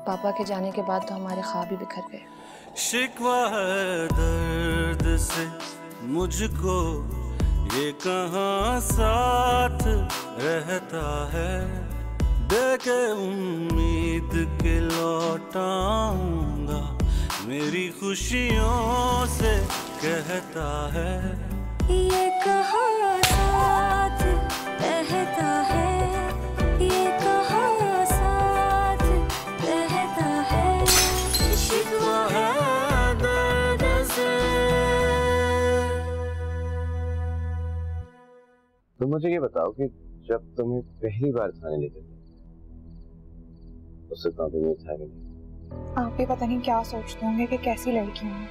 पापा के जाने के बाद तो हमारे ख्वाब भी बिखर गए। शिकवा है दर्द से मुझको, ये कहाँ साथ रहता है, देके उम्मीद के लौटाऊंगा, मेरी खुशियों से कहता है, ये कहाँ साथ रहता है, ये कहाँ साथ रहता है, शिकवा है दर्द से। तो मुझे ये बताओ कि जब तुम्हें पहली बार थाने लेके गए उससे तो नहीं था कि आप भी पता नहीं क्या सोचते होंगे कि कैसी लड़की हूँ।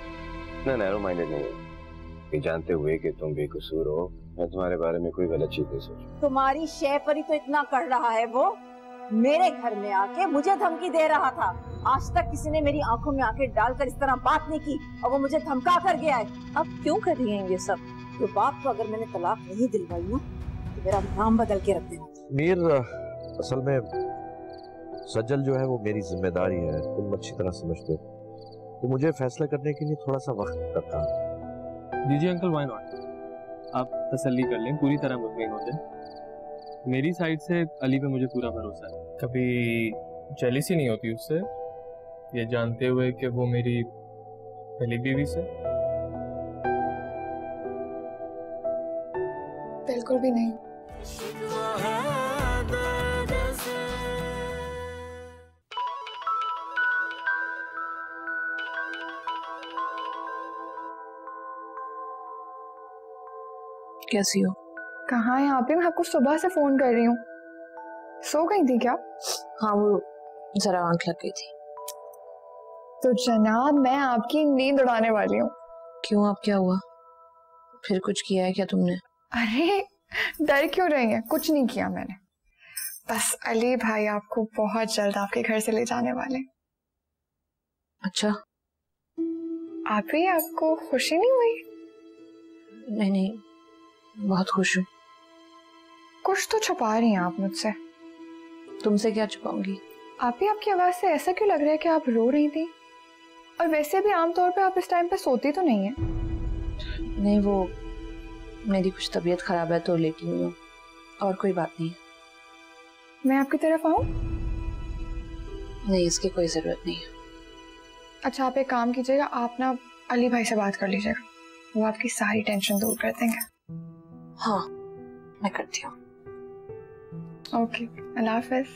ना नैरो माइंडेड नहीं है कि जानते हुए कि तुम बेकसूर हो मैं तुम्हारे बारे में कोई गलत चीज नहीं सोचूं। तुम्हारी शेफरी तो इतना कर रहा है वो, मेरे घर में आके मुझे धमकी दे रहा था। आज तक किसी ने मेरी आंखों में आंखें डालकर इस तरह बात नहीं की और वो मुझे धमका कर गया है। अब क्यों कर रही है ये सब? तो बाप को अगर मैंने तलाक नहीं दिलवाई ना तो मेरा नाम बदल के रख देना। मीर, असल में सजल जो है वो मेरी जिम्मेदारी है, तुम अच्छी तरह समझते हो, तो मुझे फैसला करने के लिए थोड़ा सा वक्त लगता है। दीजिए अंकल, व्हाई नॉट, आप तसल्ली कर लें, पूरी तरह मुतमईन हो जाए। मेरी साइड से अली पे मुझे पूरा भरोसा है, कभी जेलिसी नहीं होती उससे, ये जानते हुए कि वो मेरी पहली बीवी से। बिल्कुल भी नहीं। कैसी हो? कहाँ है आप? मैं आपको सुबह से फोन कर रही हूँ। सो गई थी क्या? हाँ, वो जरा आंख लग गई थी। तो जनाब मैं आपकी नींद उड़ाने वाली हूँ। क्यों, आप क्या हुआ? फिर कुछ किया है क्या तुमने? अरे डर क्यों रही हैं? कुछ नहीं किया मैंने, बस अली भाई आपको बहुत जल्द आपके घर से ले जाने वाले। अच्छा, आप भी, आपको खुशी नहीं हुई? नहीं नहीं, बहुत खुश हूँ। कुछ तो छुपा रही हैं आप मुझसे। तुमसे क्या छुपाऊंगी? आप ही, आपकी आवाज से ऐसा क्यों लग रहा है कि आप रो रही थी? और वैसे भी आमतौर पे आप इस टाइम पे सोती तो नहीं है। नहीं, वो मेरी कुछ तबीयत खराब है तो लेटी हुई हूँ, और कोई बात नहीं। मैं आपकी तरफ आऊँ? नहीं, इसकी कोई जरूरत नहीं है। अच्छा, आप एक काम कीजिएगा, आप ना अली भाई से बात कर लीजिएगा, वो आपकी सारी टेंशन दूर कर देंगे। हाँ, मैं करती हूँ। ओके, अल्लाह हाफिज़।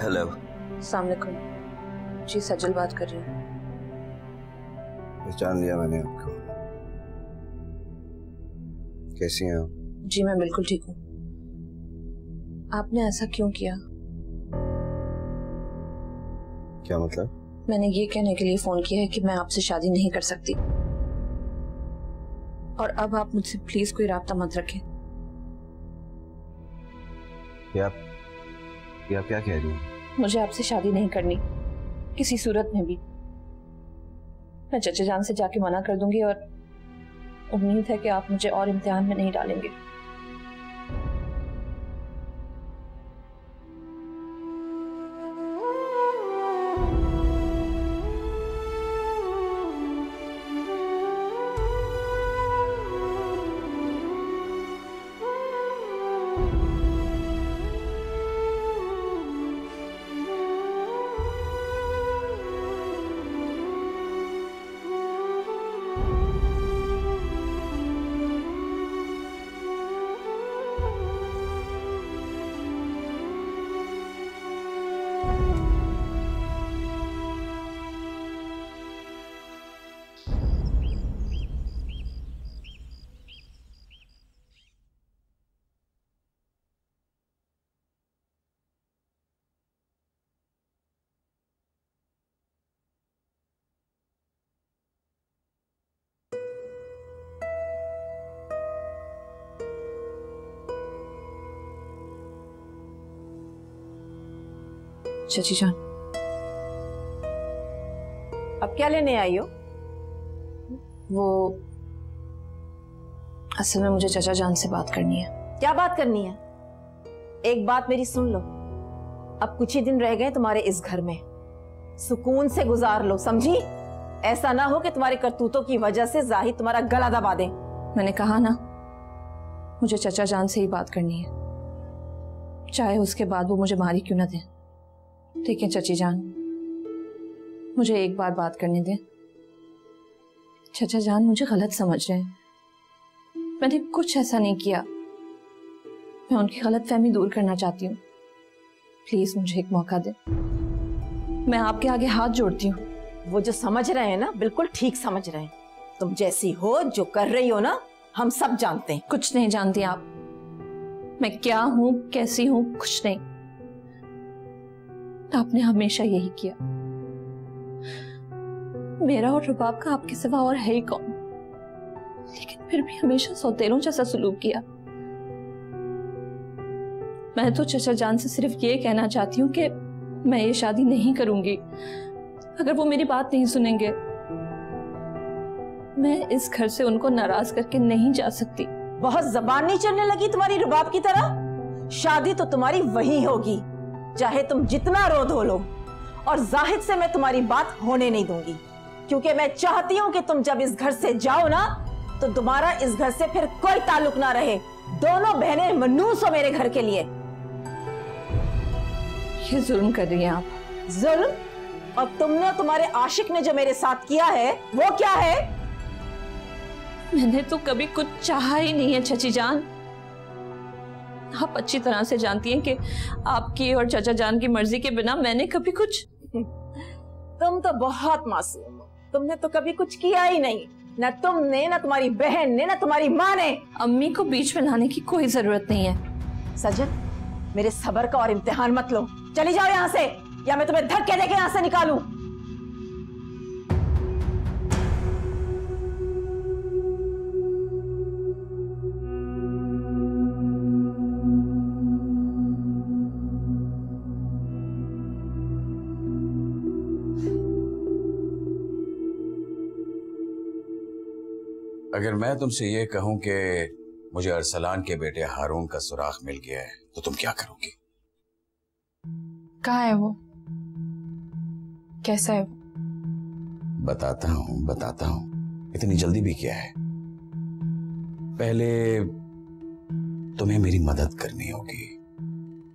हेलो। अस्सलाम वालेकुम। जी, सजल बात कर रही हूँ। पहचान लिया मैंने आपको। कैसी हैं आप? जी, मैं बिल्कुल ठीक हूँ। आपने ऐसा क्यों किया? क्या मतलब? मैंने ये कहने के लिए फोन किया है कि मैं आपसे शादी नहीं कर सकती, और अब आप मुझसे प्लीज कोई राब्ता मत रखें। आप क्या कह रही हैं? मुझे आपसे शादी नहीं करनी, किसी सूरत में भी। मैं चचा जान से जाके मना कर दूंगी, और उम्मीद है कि आप मुझे और इम्तिहान में नहीं डालेंगे। चाची जान, अब क्या लेने आई हो? वो असल में मुझे चाचा जान से बात करनी है। क्या बात करनी है? एक बात मेरी सुन लो, अब कुछ ही दिन रह गए तुम्हारे इस घर में, सुकून से गुजार लो, समझी? ऐसा ना हो कि तुम्हारे करतूतों की वजह से जाहिद तुम्हारा गला दबा दे। मैंने कहा ना, मुझे चाचा जान से ही बात करनी है, चाहे उसके बाद वो मुझे मारी क्यों ना दे। ठीक है चाची जान, मुझे एक बार बात करने दें। चाचा जान मुझे गलत समझ रहे हैं, मैंने कुछ ऐसा नहीं किया, मैं उनकी गलतफहमी दूर करना चाहती हूँ। प्लीज मुझे एक मौका दे, मैं आपके आगे हाथ जोड़ती हूँ। वो जो समझ रहे हैं ना, बिल्कुल ठीक समझ रहे हैं। तुम जैसी हो, जो कर रही हो ना, हम सब जानते हैं। कुछ नहीं जानती आप, मैं क्या हूं, कैसी हूं, कुछ नहीं। आपने हमेशा यही किया, मेरा और रुबाब का आपके सिवा और है ही कौन, लेकिन फिर भी हमेशा सौतेलों जैसा सलूक किया। मैं तो चाचा जान से सिर्फ ये कहना चाहती हूँ कि मैं ये शादी नहीं करूंगी। अगर वो मेरी बात नहीं सुनेंगे, मैं इस घर से उनको नाराज करके नहीं जा सकती। बहुत जबान नहीं चलने लगी तुम्हारी रुबाब की तरह? शादी तो तुम्हारी वही होगी, चाहे तुम जितना रो धो लो, और जाहिद से मैं तुम्हारी बात होने नहीं दूंगी, क्योंकि मैं चाहती हूँ कि तुम जब इस घर से जाओ ना, तो तुम्हारा इस घर से फिर कोई ताल्लुक ना रहे। दोनों बहनें मनूस हो मेरे घर के लिए। ये जुल्म कर रही हैं आप। जुल्म? और तुमने, तुम्हारे आशिक ने जो मेरे साथ किया है, वो क्या है? मैंने तो कभी कुछ चाहा ही नहीं है चाची जान। आप अच्छी तरह से जानती हैं कि आपकी और चाचा जान की मर्जी के बिना मैंने कभी कुछ। तुम तो बहुत मासूम हो, तुमने तो कभी कुछ किया ही नहीं, न तुमने, न तुम्हारी बहन ने, न तुम्हारी माँ ने। अम्मी को बीच में लाने की कोई जरूरत नहीं है। सजन, मेरे सब्र का और इम्तिहान मत लो, चली जाओ यहाँ से, या मैं तुम्हें धक्के देके यहाँ से निकालूं। अगर मैं तुमसे ये कहूं कि मुझे अरसलान के बेटे हारून का सुराग मिल गया है, तो तुम क्या करोगी? कहाँ है वो? कैसा है वो? बताता हूं। इतनी जल्दी भी क्या है? पहले तुम्हें मेरी मदद करनी होगी,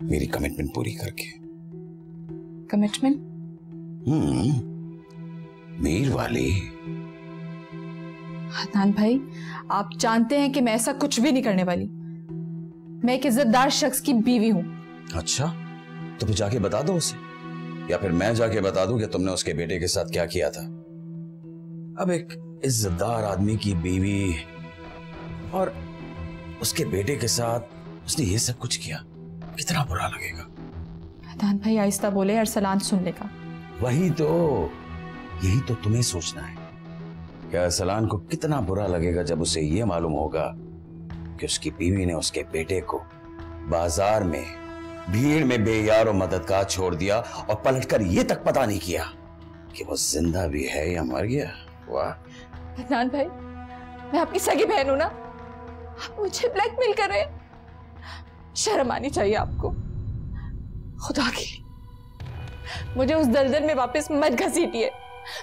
मेरी कमिटमेंट पूरी करके। कमिटमेंट? मीर वाली। अदनान भाई, आप जानते हैं कि मैं ऐसा कुछ भी नहीं करने वाली। मैं एक इज्जतदार शख्स की बीवी हूं। अच्छा, तो फिर जाके बता दो उसे, या फिर मैं जाके बता दूं कि तुमने उसके बेटे के साथ क्या किया था। अब एक इज्जतदार आदमी की बीवी और उसके बेटे के साथ उसने ये सब कुछ किया, कितना बुरा लगेगा। अदनान भाई आहिस्ता बोले, अरसलान सुन लेगा। वही तो, यही तो तुम्हें सोचना है कि अरसलान को कितना बुरा लगेगा जब उसे ये मालूम होगा कि उसकी बीवी ने उसके बेटे को बाजार में भीड़ में बेयार और मददगार छोड़ दिया, और पलटकर ये तक पता नहीं किया कि वो जिंदा भी है या मर गया। वाह अदनान भाई, मैं आपकी सगी बहन हूं ना, आप मुझे ब्लैकमेल कर रहे हैं। शर्म आनी चाहिए आपको। खुदा की, मुझे उस दलदल में वापस मत घसीटिए,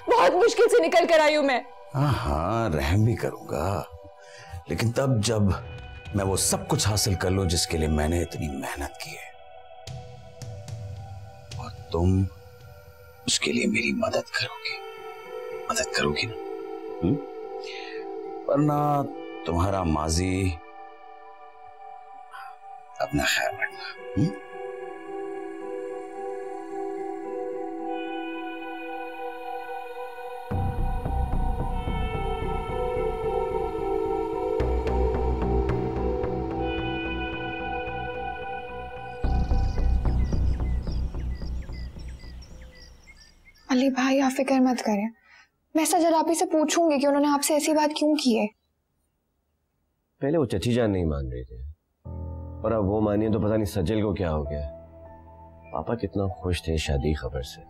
बहुत मुश्किल से निकल कर आई हूं मैं। हाँ, रहम भी करूंगा, लेकिन तब जब मैं वो सब कुछ हासिल कर लूं जिसके लिए मैंने इतनी मेहनत की है, और तुम उसके लिए मेरी मदद करोगी ना? वरना तुम्हारा माजी अपना ख्याल रखना। अली भाई, आप फिक्र मत करें, मैं सजल आपी से पूछूंगी कि उन्होंने आपसे ऐसी बात क्यों की है। पहले वो चची जान नहीं मान रही थी, और अब वो मानिए तो पता नहीं सजल को क्या हो गया। पापा कितना खुश थे शादी खबर से,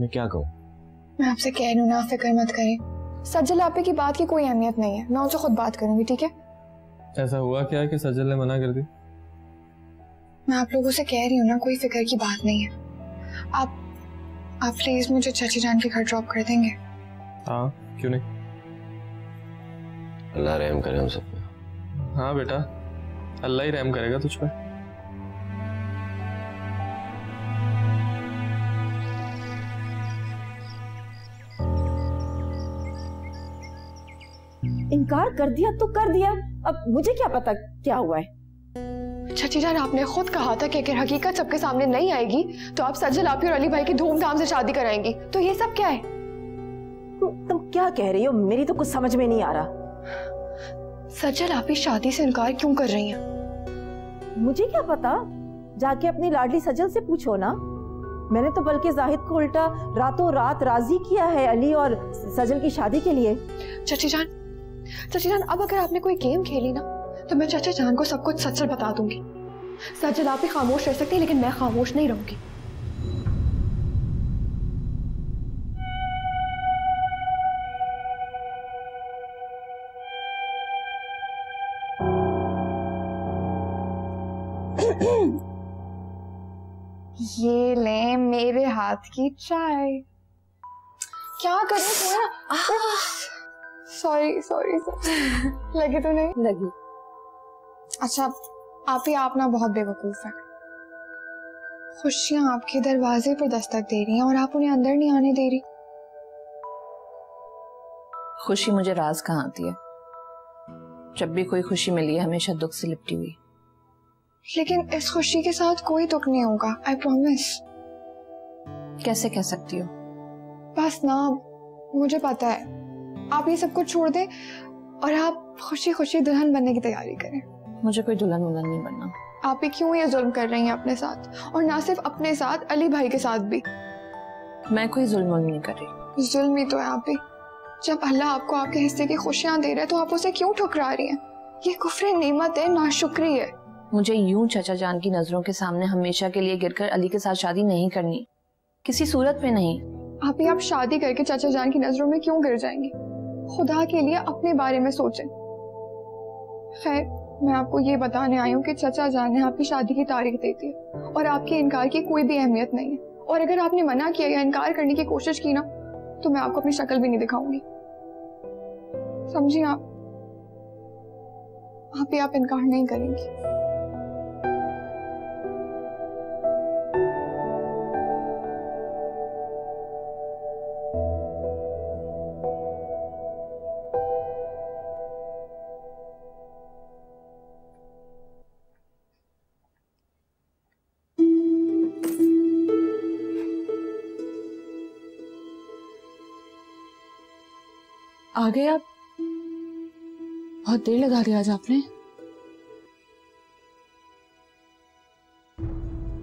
मैं क्या कहूँ। मैं आपसे कह रही हूँ ना, फिक्र मत करें। सज्जल आपे की बात की कोई अहमियत नहीं है, मैं उनसे खुद बात करूंगी, ठीक है? ऐसा हुआ क्या है कि सज्जल ने मना कर दी? मैं आप लोगों से कह रही हूँ ना, कोई फिक्र की बात नहीं है। आप प्लीज मुझे चाची जान के घर ड्रॉप कर देंगे? हाँ, क्यों नहीं। अल्लाह रहम करे हम सब पे। हाँ बेटा, अल्लाह ही रहम करेगा तुझ पे। इनकार कर दिया तो कर दिया, अब मुझे क्या पता क्या हुआ है। चाची जान, आपने खुद कहा था कि अगर हकीकत सबके सामने नहीं आएगी तो आप सज्जल आपी और अली भाई की धूमधाम से शादी कराएंगी, तो ये सब क्या है? तुम क्या कह रही हो, मेरी तो कुछ समझ में नहीं आ रहा। सज्जल आपी शादी से इनकार क्यों कर रही हैं? मुझे क्या पता, जाके अपनी लाडली सज्जल से पूछो ना। मैंने तो बल्कि जाहिद को उल्टा रातों रात राजी किया है अली और सज्जल की शादी के लिए। चाची जान, अब अगर आपने कोई गेम खेली ना तो मैं चाचा जान को सब कुछ सच सच बता दूंगी। सज्जल आप ही खामोश रह सकती है, लेकिन मैं खामोश नहीं रहूंगी। ये ले मेरे हाथ की चाय। क्या करूं थोड़ा? सॉरी लगी तो नहीं लगी। अच्छा, आप ना बहुत बेवकूफ है। खुशियां आपके दरवाजे पर दस्तक दे रही हैं और आप उन्हें अंदर नहीं आने दे रही। खुशी मुझे राज कहाँ आती है? जब भी कोई खुशी मिली है हमेशा दुख से लिपटी हुई। लेकिन इस खुशी के साथ कोई दुख नहीं होगा, आई प्रॉमिस। कैसे कह सकती हो? बस ना, मुझे पता है। आप ये सब कुछ छोड़ दें और आप खुशी खुशी दुल्हन बनने की तैयारी करें। मुझे कोई दुल्हन वुल्हन नहीं बनना। आप ही क्यों ये जुल्म कर रही हैं अपने साथ, और ना सिर्फ अपने साथ, अली भाई के साथ भी। मैं कोई जुल्म नहीं कर रही। जुल्म ही तो है आप ही। जब अल्लाह आपको आपके हिस्से की खुशियां दे रहा है तो आप उसे क्यों ठुकरा रही हैं? ये कुफ्र नेमत है, नाशुक्री है। मुझे यूं चाचा जान की नजरों के सामने हमेशा के लिए गिरकर अली के साथ शादी नहीं करनी, किसी सूरत में नहीं। आप शादी करके चाचा जान की नजरों में क्यों गिर जाएंगी? खुदा के लिए अपने बारे में सोचें। खैर, मैं आपको ये बताने आई हूँ कि चाचा जान ने आपकी शादी की तारीख दे दी और आपके इनकार की कोई भी अहमियत नहीं है। और अगर आपने मना किया या इनकार करने की कोशिश की ना तो मैं आपको अपनी शक्ल भी नहीं दिखाऊंगी। समझिए आप इनकार नहीं करेंगी। आ गए आप? बहुत देर लगा दी आज आपने।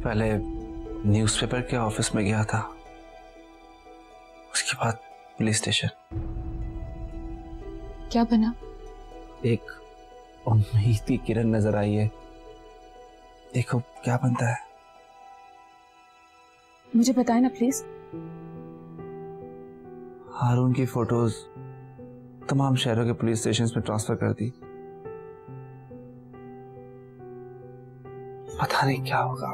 पहले न्यूज़पेपर के ऑफिस में गया था, उसके बाद पुलिस स्टेशन। क्या बना? एक उम्मीद की किरण नजर आई है, देखो क्या बनता है। मुझे बताएं ना प्लीज। हारून की फोटोज तमाम शहरों के पुलिस स्टेशन में ट्रांसफर कर दी। पता नहीं क्या होगा।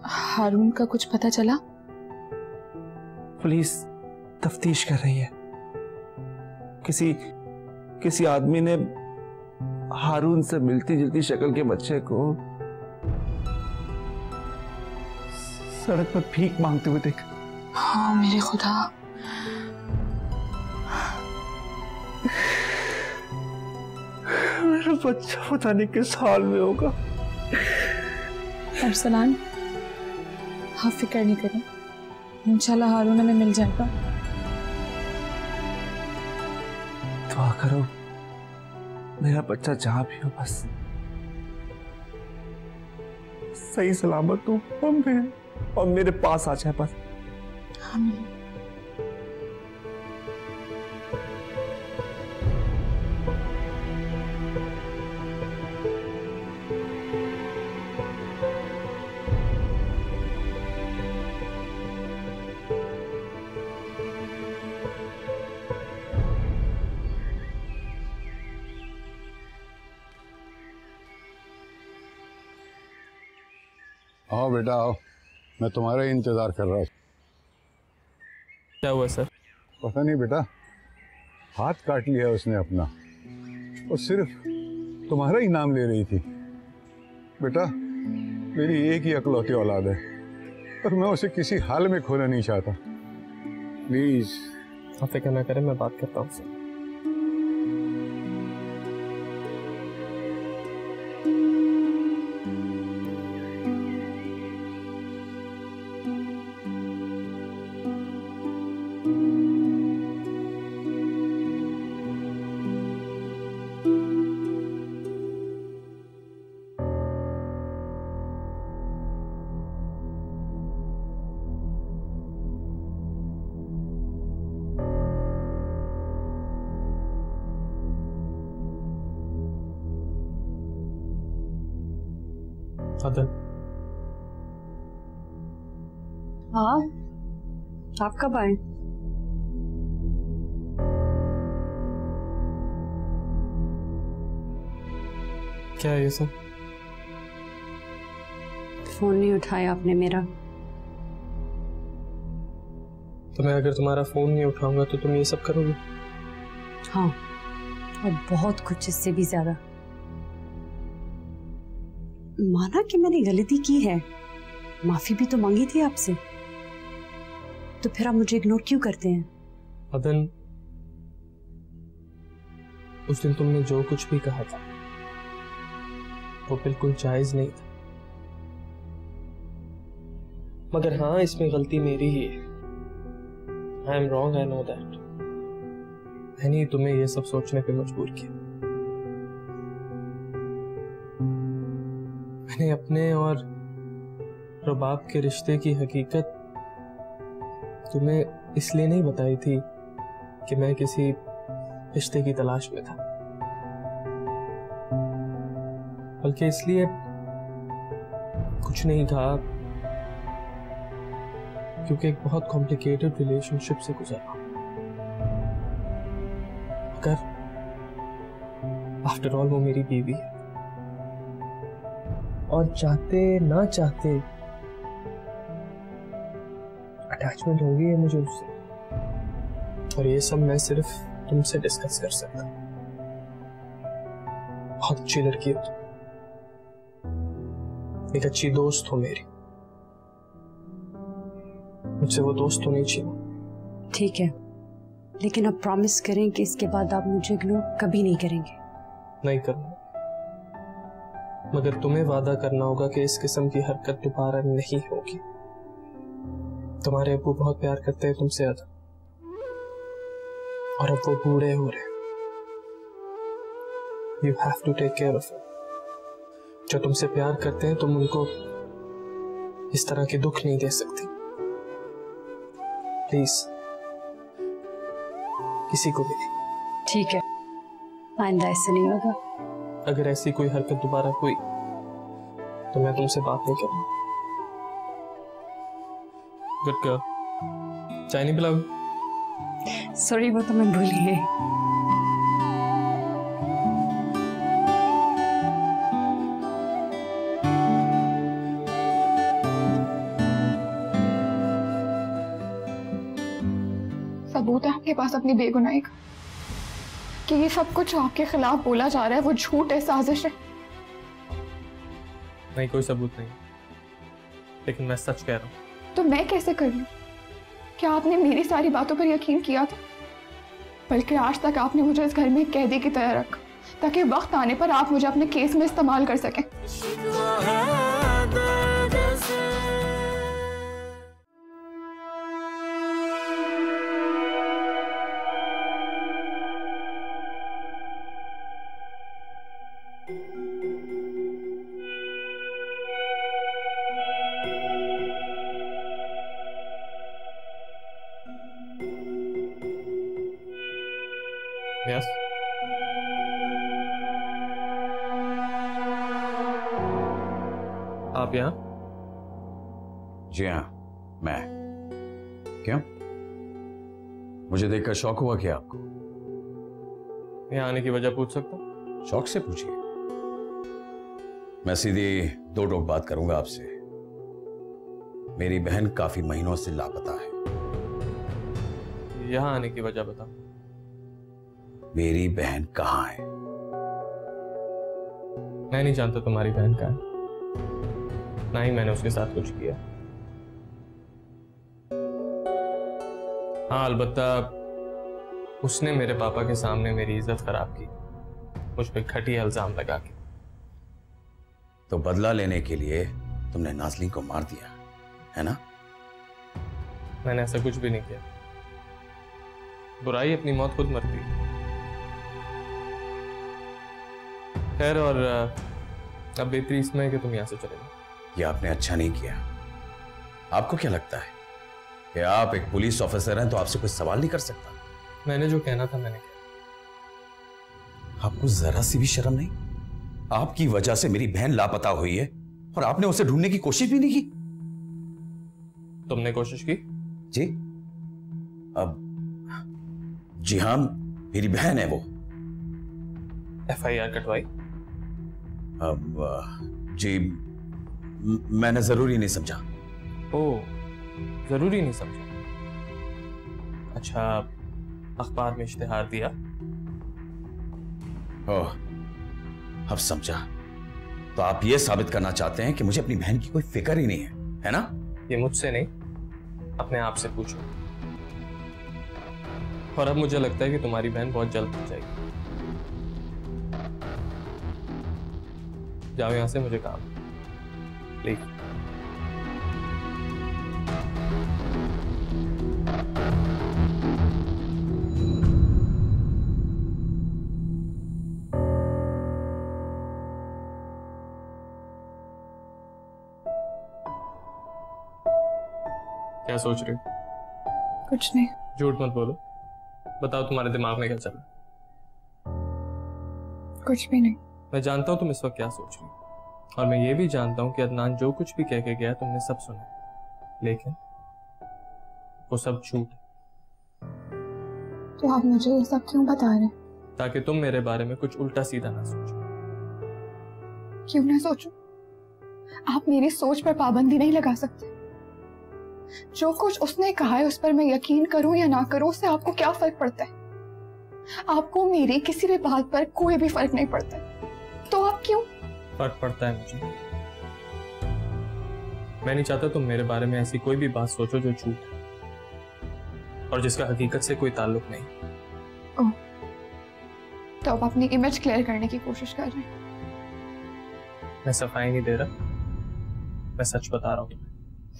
हारून का कुछ पता चला? पुलिस तफ्तीश कर रही है। किसी आदमी ने हारून से मिलती जुलती शक्ल के बच्चे को सड़क पर भीख मांगते हुए देखा। हाँ मेरे खुदा, मेरा बच्चा पता नहीं किस हाल में होगा। अरसलान, आप फिक्र नहीं करें, इंशाल्लाह हारून हमें मिल जाएगा। दुआ करो मेरा बच्चा जहां भी हो बस सही सलामत हो और मेरे पास आ जाए बस। आमीन। आओ बेटा आओ, मैं तुम्हारा ही इंतजार कर रहा हूँ। क्या हुआ सर? पता नहीं बेटा, हाथ काट लिया उसने अपना, और सिर्फ तुम्हारा ही नाम ले रही थी। बेटा मेरी एक ही इकलौती औलाद है और मैं उसे किसी हाल में खोना नहीं चाहता। प्लीज। आप फिक्र ना करें, मैं बात करता हूँ सर। अदन, हाँ आप कब आए? क्या है ये सब? फोन नहीं उठाया आपने मेरा। तो मैं अगर तुम्हारा फोन नहीं उठाऊंगा तो तुम ये सब करोगे? हाँ, और बहुत कुछ इससे भी ज्यादा। माना कि मैंने गलती की है, माफी भी तो मांगी थी आपसे, तो फिर आप मुझे इग्नोर क्यों करते हैं? अदन, उस दिन तुमने जो कुछ भी कहा था वो बिल्कुल जायज नहीं था, मगर हाँ इसमें गलती मेरी ही है। I am wrong, I know that. मैंने तुम्हें ये सब सोचने पे मजबूर किया। मैंने अपने और रुबाब के रिश्ते की हकीकत तुम्हें इसलिए नहीं बताई थी कि मैं किसी रिश्ते की तलाश में था, बल्कि इसलिए कुछ नहीं कहा क्योंकि एक बहुत कॉम्प्लिकेटेड रिलेशनशिप से गुजरा। मगर आफ्टर ऑल वो मेरी बीवी है और चाहते ना चाहते अटैचमेंट हो गई है मुझे उससे, और ये सब मैं सिर्फ तुमसे डिस्कस कर सकता। बहुत अच्छी लड़की हो तुम, एक अच्छी दोस्त हो मेरी, मुझसे वो दोस्त तो नहीं छीना। ठीक है, लेकिन अब प्रॉमिस करें कि इसके बाद आप मुझे इग्नोर कभी नहीं करेंगे। नहीं करूंगा, मगर तुम्हें वादा करना होगा कि इस किस्म की हरकत दोबारा नहीं होगी। तुम्हारे अब्बू बहुत प्यार करते हैं तुमसे ज्यादा, और अब वो बूढ़े हो रहे हैं। You have to take care of it. जो तुमसे प्यार करते हैं तुम उनको इस तरह के दुख नहीं दे सकती। प्लीज, किसी को भी नहीं। ठीक है, आइंदा ऐसे नहीं होगा। अगर ऐसी कोई हरकत दोबारा हुई तो मैं तुमसे बात नहीं करूंगा। Good girl. चाय नहीं पिलाओगी? सॉरी, वो तो मैं भूल गई। सबूत है आपके पास अपनी बेगुनाही का कि ये सब कुछ आपके खिलाफ बोला जा रहा है वो झूठ है, साजिश है? नहीं, कोई सबूत नहीं, लेकिन मैं सच कह रहा हूँ। तो मैं कैसे कर लूं? क्या आपने मेरी सारी बातों पर यकीन किया था? बल्कि आज तक आपने मुझे इस घर में एक कैदी की तरह रखा ताकि वक्त आने पर आप मुझे अपने केस में इस्तेमाल कर सकें। यस, आप यहाँ? जी हाँ, मैं। क्यों, मुझे देखकर शौक हुआ क्या आपको? यहाँ आने की वजह पूछ सकता हूँ? शौक से पूछिए। मैं सीधी दो टोक बात करूंगा आपसे। मेरी बहन काफी महीनों से लापता है। यहाँ आने की वजह बताओ। मेरी बहन कहाँ है? मैं नहीं जानता तुम्हारी बहन कहाँ है, ना ही मैंने उसके साथ कुछ किया। हाँ, अलबत्ता उसने मेरे पापा के सामने मेरी इज्जत खराब की, मुझ पे घटिया इल्जाम लगा के। तो बदला लेने के लिए तुमने नाज़लीन को मार दिया है ना? मैंने ऐसा कुछ भी नहीं किया। बुराई अपनी मौत खुद मरती है। खैर, और अब बेहतरी इसमें है कि तुम यहां से चले जाओ। ये आपने अच्छा नहीं किया। आपको क्या लगता है कि आप एक पुलिस ऑफिसर हैं तो आपसे कोई सवाल नहीं कर सकता? मैंने जो कहना था मैंने कहा। आपको जरा सी भी शर्म नहीं? आपकी वजह से मेरी बहन लापता हुई है और आपने उसे ढूंढने की कोशिश भी नहीं की। तुमने कोशिश की? जी, अब जी हाँ, मेरी बहन है वो। FIR कटवाई? अब जी, मैंने जरूरी नहीं समझा। ओह, जरूरी नहीं समझा। अच्छा, अखबार में इश्तिहार दिया? ओह, अब समझा। तो आप ये साबित करना चाहते हैं कि मुझे अपनी बहन की कोई फिक्र ही नहीं है ना? ये मुझसे नहीं, अपने आप से पूछो। और अब मुझे लगता है कि तुम्हारी बहन बहुत जल्द आ जाएगी। जाओ यहां से, मुझे काम प्लीज। क्या सोच रही हो? कुछ नहीं। झूठ मत बोलो, बताओ तुम्हारे दिमाग में क्या चल रहा है? कुछ भी नहीं। मैं जानता हूं तुम इस वक्त क्या सोच रही हो, और मैं ये भी जानता हूं कि अदनान जो कुछ भी कह के गया तुमने सब सुना, लेकिन वो सब झूठ है। तो आप मुझे ये सब क्यों बता रहे हैं? ताकि तुम मेरे बारे में कुछ उल्टा सीधा ना सोचो। क्यों ना सोचो? आप मेरी सोच पर पाबंदी नहीं लगा सकते। जो कुछ उसने कहा है उस पर मैं यकीन करूं या ना करूं, उससे आपको क्या फर्क पड़ता है? आपको मेरी किसी भी बात पर कोई भी फर्क नहीं पड़ता। तो आप क्यों? फर्क पड़ता है मुझे। मैं नहीं चाहता तुम मेरे बारे में ऐसी कोई भी बात सोचो जो झूठ है और जिसका हकीकत से कोई ताल्लुक नहीं। ओह, तो आप अपनी इमेज क्लियर करने की कोशिश कर रहे हैं? मैं सफाई नहीं दे रहा, मैं सच बता रहा हूँ।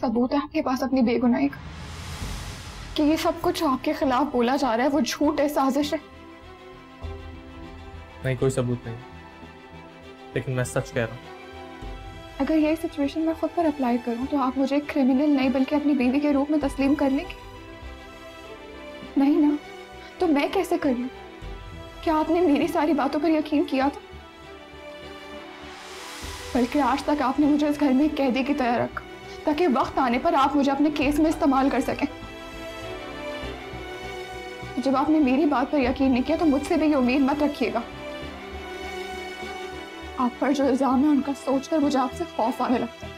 सबूत है आपके पास अपनी बेगुनाही का कि ये सब कुछ आपके खिलाफ बोला जा रहा है वो झूठ है, साजिश है? नहीं, कोई सबूत नहीं, लेकिन मैं सच कह रहा हूँ। अगर यही सिचुएशन मैं खुद पर अप्लाई करूं तो आप मुझे क्रिमिनल नहीं बल्कि अपनी बीवी के रूप में तस्लीम कर लेंगे? नहीं ना? तो मैं कैसे कर लूं? क्या आपने मेरी सारी बातों पर यकीन किया था? बल्कि आज तक आपने मुझे इस घर में एक कैदी की तरह रखा ताकि वक्त आने पर आप मुझे अपने केस में इस्तेमाल कर सकें। जब आपने मेरी बात पर यकीन नहीं किया तो मुझसे भी ये उम्मीद मत रखिएगा। आप पर जो इल्जाम है उनका सोचकर मुझे आपसे खौफ आने लगता है।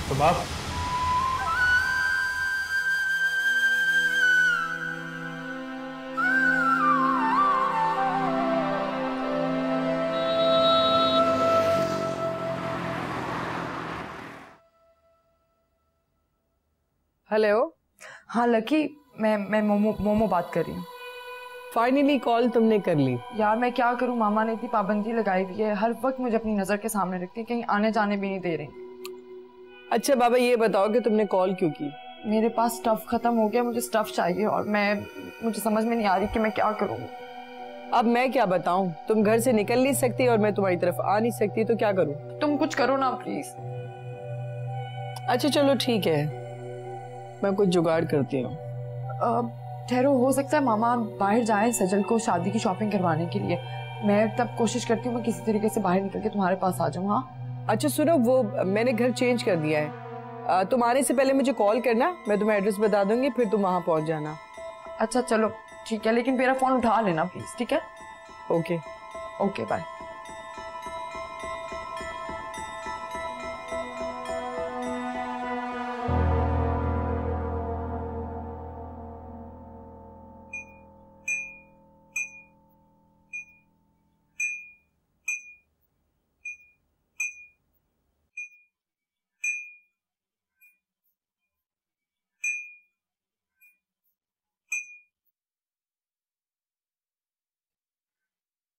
तो बाप, हेलो। हाँ लकी, मैं मोमो बात कर रही हूँ। फाइनली कॉल तुमने कर ली। यार मैं क्या करूँ, मामा ने इतनी पाबंदी लगाई हुई है, हर वक्त मुझे अपनी नज़र के सामने रखती है, कहीं आने जाने भी नहीं दे रही। अच्छा बाबा, ये बताओ कि तुमने कॉल क्यों की? मेरे पास स्टफ खत्म हो गया, मुझे स्टफ चाहिए और मुझे समझ में नहीं आ रही कि मैं क्या करूँ। अब मैं क्या बताऊँ, तुम घर से निकल नहीं सकती और मैं तुम्हारी तरफ आ नहीं सकती, तो क्या करूँ? तुम कुछ करो ना प्लीज। अच्छा चलो ठीक है, मैं कुछ जुगाड़ करती हूँ। ठहरो, हो सकता है मामा बाहर जाएं सजल को शादी की शॉपिंग करवाने के लिए। मैं तब कोशिश करती हूँ मैं किसी तरीके से बाहर निकल के तुम्हारे पास आ जाऊँ। हाँ अच्छा सुनो, वो मैंने घर चेंज कर दिया है, तुम आने से पहले मुझे कॉल करना, मैं तुम्हें एड्रेस बता दूंगी, फिर तुम वहाँ पहुँच जाना। अच्छा चलो ठीक है, लेकिन मेरा फोन उठा लेना प्लीज। ठीक है? Okay okay bye.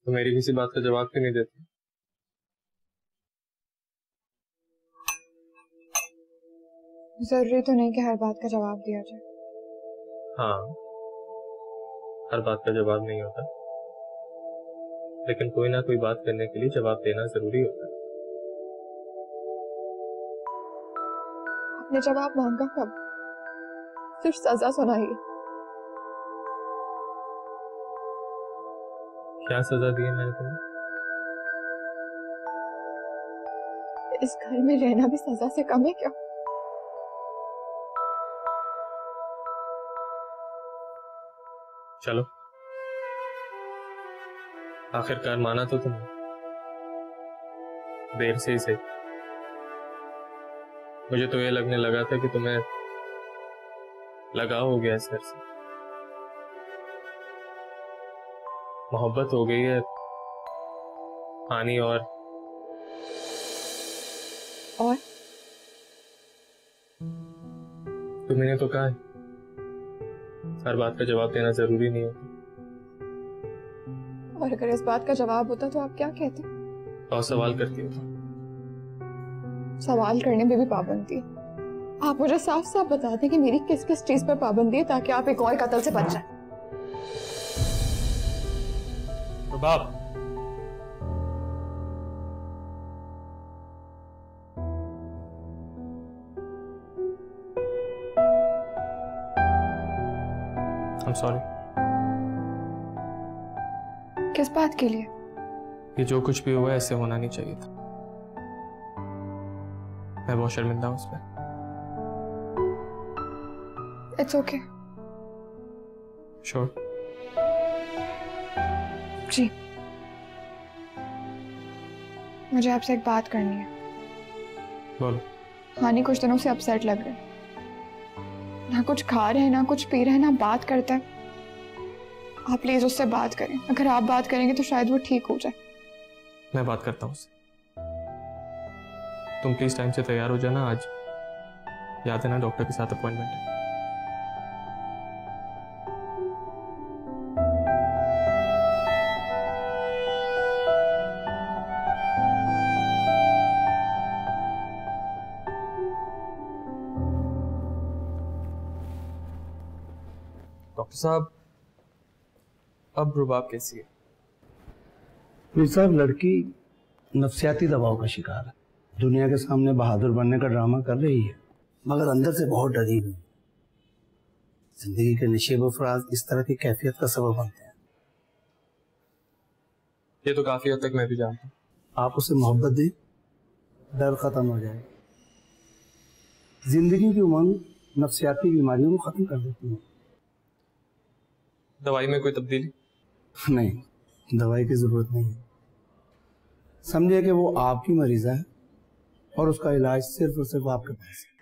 तो मेरी किसी बात का जवाब क्यों नहीं देती? जरूरी तो नहीं कि हर बात का जवाब दिया जाए। हाँ, हर बात का जवाब नहीं होता, लेकिन कोई ना कोई बात करने के लिए जवाब देना जरूरी होता है। आपने जवाब मांगा कब? सिर्फ सजा सुनाई। क्या सजा दी है मैंने तुम्हें? इस घर में रहना भी सजा से कम है क्या? चलो, आखिरकार माना तो तुमने, देर से ही सही। मुझे तो ये लगने लगा था कि तुम्हें लगाव हो गया इस घर से, मोहब्बत हो गई है हानि। और तुमने तो कहा है हर बात का जवाब देना जरूरी नहीं होता। और अगर इस बात का जवाब होता तो आप क्या कहते? और सवाल करती हो? सवाल करने में भी पाबंदी है। आप मुझे साफ साफ बता दें कि मेरी किस किस चीज पर पाबंदी है ताकि आप एक और कत्ल से बच जाएं। रुबाब, I'm sorry। किस बात के लिए? ये जो कुछ भी हुआ ऐसे होना नहीं चाहिए था। मैं बहुत शर्मिंदा हूं उस पर। It's okay। Sure। जी, मुझे आपसे एक बात करनी है। बोलो। हानि कुछ दिनों से अपसेट लग रहे हैं, ना कुछ खा रहे हैं, ना कुछ पी रहे हैं, ना बात करते हैं। आप प्लीज उससे बात करें। अगर आप बात करेंगे तो शायद वो ठीक हो जाए। मैं बात करता हूँ उससे। तुम प्लीज टाइम से तैयार हो जाना, आज याद है ना डॉक्टर के साथ अपॉइंटमेंट है। डॉक्टर साहब, अब रुबाब कैसी है? मीर साहब, लड़की नफ्सियाती दबाव का शिकार है। दुनिया के सामने बहादुर बनने का ड्रामा कर रही है, मगर अंदर से बहुत डरी हुई। जिंदगी के नशेब अफराज इस तरह की कैफियत का सबब बनते हैं। ये तो काफी हद तक मैं भी जानता हूँ। आप उसे मोहब्बत दें, डर खत्म हो जाएगा। जिंदगी की उमंग नफ्सियाती बीमारियों को खत्म कर देती है। दवाई में कोई तब्दीली? नहीं, दवाई की जरूरत नहीं है। समझिए कि वो आपकी मरीजा है और उसका इलाज सिर्फ और सिर्फ आपके पास है।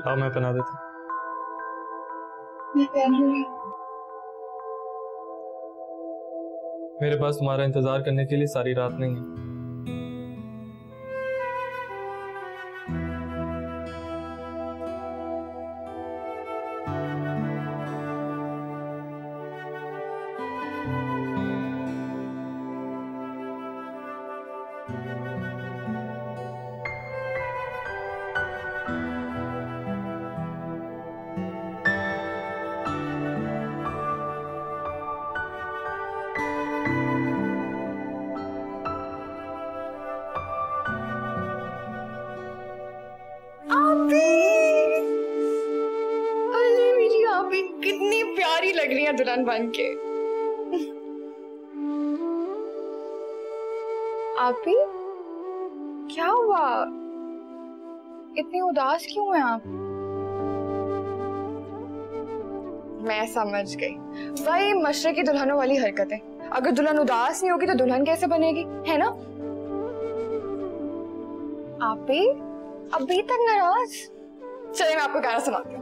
लाओ मैं पहना देता। मैं पहन लूंगी। मेरे पास तुम्हारा इंतजार करने के लिए सारी रात नहीं है। अरे मेरी आपी कितनी प्यारी लग रही है दुल्हन बन के। आपी क्या हुआ, इतनी उदास क्यों हैं आप? मैं समझ गई, वही मशरक़ी की दुल्हनों वाली हरकतें। अगर दुल्हन उदास नहीं होगी तो दुल्हन कैसे बनेगी, है ना? आपी अभी तक नाराज? चलिए मैं आपको गाना सुनाती हूँ।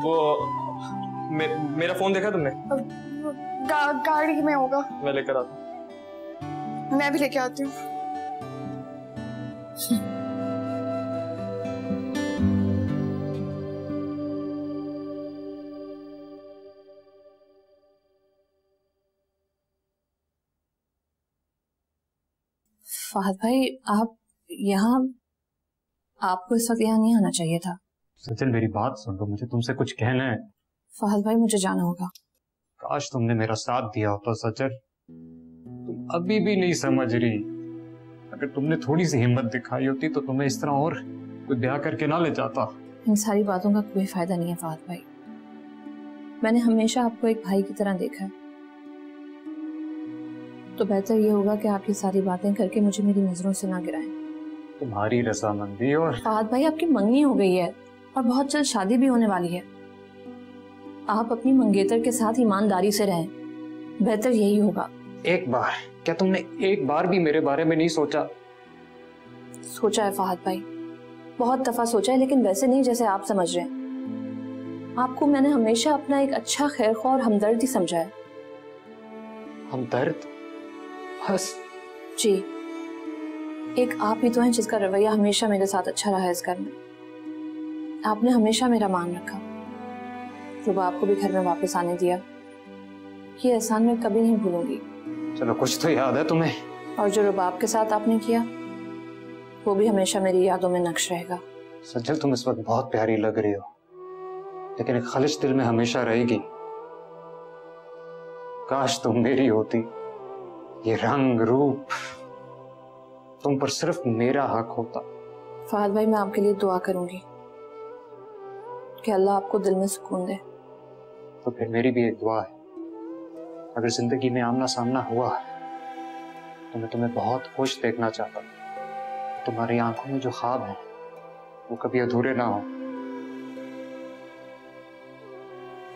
वो मेरा फोन देखा तुमने? गाड़ी में होगा, मैं लेकर आता हूँ। मैं भी लेके आती हूँ। फहद भाई आप यहाँ, आपको इस वक्त यहाँ नहीं आना चाहिए था। सजल मेरी बात सुन लो, मुझे तुमसे कुछ कहना है। फहद भाई मुझे जाना होगा। काश तुमने मेरा साथ दिया होता सजल। तुम अभी भी नहीं समझ रही। अगर तुमने थोड़ी सी हिम्मत दिखाई होती तो तुम्हें इस तरह और कोई ब्याह करके ना ले जाता। इन सारी बातों का कोई फायदा नहीं है फहद भाई। मैंने हमेशा आपको एक भाई की तरह देखा है, तो बेहतर ये होगा कि आप ये सारी बातें करके मुझे मेरी नजरों से ना गिराएं। तुम्हारी रजामंदी और फहद भाई आपकी मंगनी हो गई है और बहुत जल्द शादी भी होने वाली है। आप अपनी मंगेतर के साथ ईमानदारी से रहें, बेहतर यही होगा। एक बार, क्या तुमने एक बार भी मेरे बारे में नहीं सोचा? सोचा है फहद भाई, बहुत दफा सोचा है, लेकिन वैसे नहीं जैसे आप समझ रहे हैं। आपको मैंने हमेशा अपना एक अच्छा खैरख्वाह और हमदर्द ही समझा है। हमदर्द? बस जी, एक आप ही तो हैं जिसका रवैया हमेशा मेरे साथ अच्छा रहा है इस घर में। आपने हमेशा मेरा मान रखा, रुबा आपको भी घर में वापस आने दिया। ये एहसान मैं कभी नहीं भूलूंगी। चलो कुछ तो याद है तुम्हें। और जो रुबाब के साथ आपने किया वो भी हमेशा मेरी यादों में नक्श रहेगा। सजल तुम इस वक्त बहुत प्यारी लग रही हो, लेकिन एक खलिश दिल में हमेशा रहेगी। काश तुम मेरी होती। ये रंग रूप तुम पर सिर्फ मेरा हक होता। फहद भाई मैं आपके लिए दुआ करूंगी कि अल्लाह आपको दिल में सुकून दे। तो फिर मेरी भी एक दुआ है, अगर जिंदगी में आमना सामना हुआ तो मैं तुम्हें बहुत खुश देखना चाहता हूँ। तुम्हारी आंखों में जो ख्वाब है वो कभी अधूरे ना हो।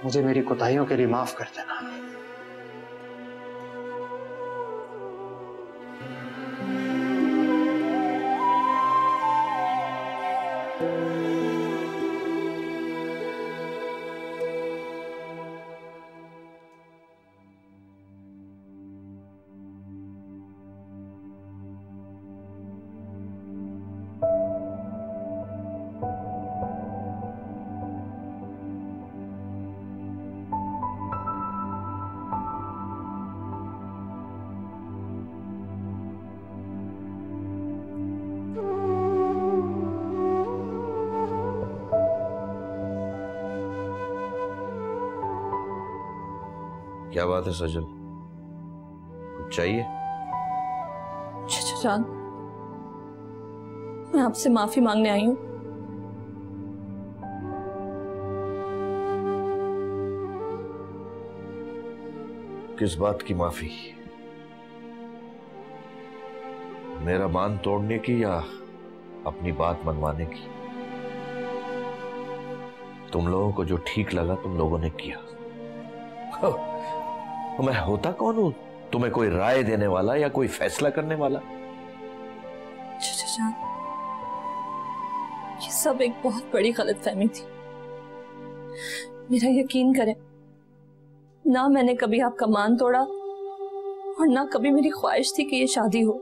मुझे मेरी कोताहियों के लिए माफ कर देना। क्या बात है सजल, कुछ चाहिए? चाचा जान, मैं आपसे माफी मांगने आई हूँ। किस बात की माफी? मेरा मान तोड़ने की या अपनी बात मनवाने की? तुम लोगों को जो ठीक लगा तुम लोगों ने किया। तो मैं होता कौन हूं तुम्हें कोई राय देने वाला या कोई फैसला करने वाला? चाचा जान, ये सब एक बहुत बड़ी गलतफहमी थी। मेरा यकीन करें, ना मैंने कभी आपका मान तोड़ा और ना कभी मेरी ख्वाहिश थी कि ये शादी हो।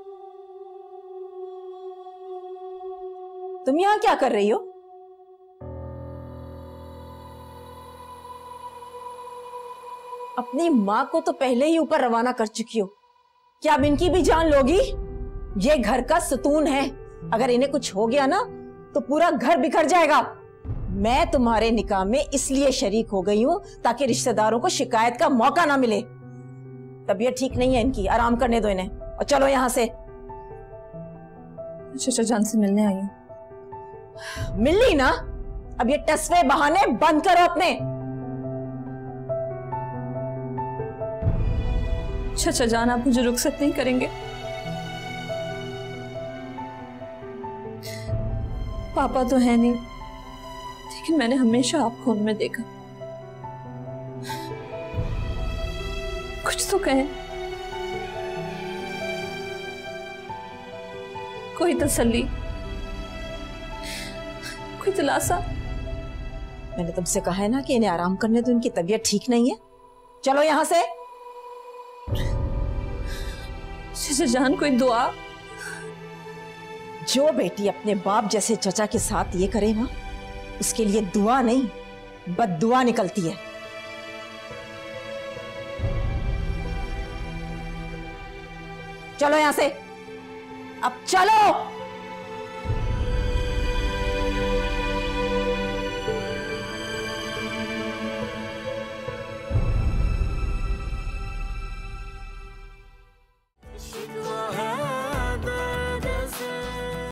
तुम यहाँ क्या कर रही हो? अपनी माँ को तो पहले ही ऊपर रवाना कर चुकी हो, क्या अब इनकी भी जान लोगी? ये घर का सुतून है, अगर इन्हें कुछ हो गया ना तो पूरा घर बिखर जाएगा। मैं तुम्हारे निकाह में इसलिए शरीक हो गई हूँ ताकि रिश्तेदारों को शिकायत का मौका ना मिले। तबीयत ठीक नहीं है इनकी, आराम करने दो इन्हें और चलो यहाँ से। चाचा जान से मिलने आई हूँ। मिल ली ना, अब ये टसवे बहाने बंद करो अपने। चाचा जान, आप मुझे रुखसत नहीं करेंगे? पापा तो है नहीं, लेकिन मैंने हमेशा आपको उनमें देखा। कुछ तो कहें, कोई तसल्ली, कोई दिलासा। मैंने तुमसे कहा है ना कि इन्हें आराम करने दो, इनकी तबीयत ठीक नहीं है। चलो यहाँ से। चाचा जान, कोई दुआ? जो बेटी अपने बाप जैसे चचा के साथ ये करे ना, उसके लिए दुआ नहीं बद्दुआ निकलती है। चलो यहां से, अब चलो।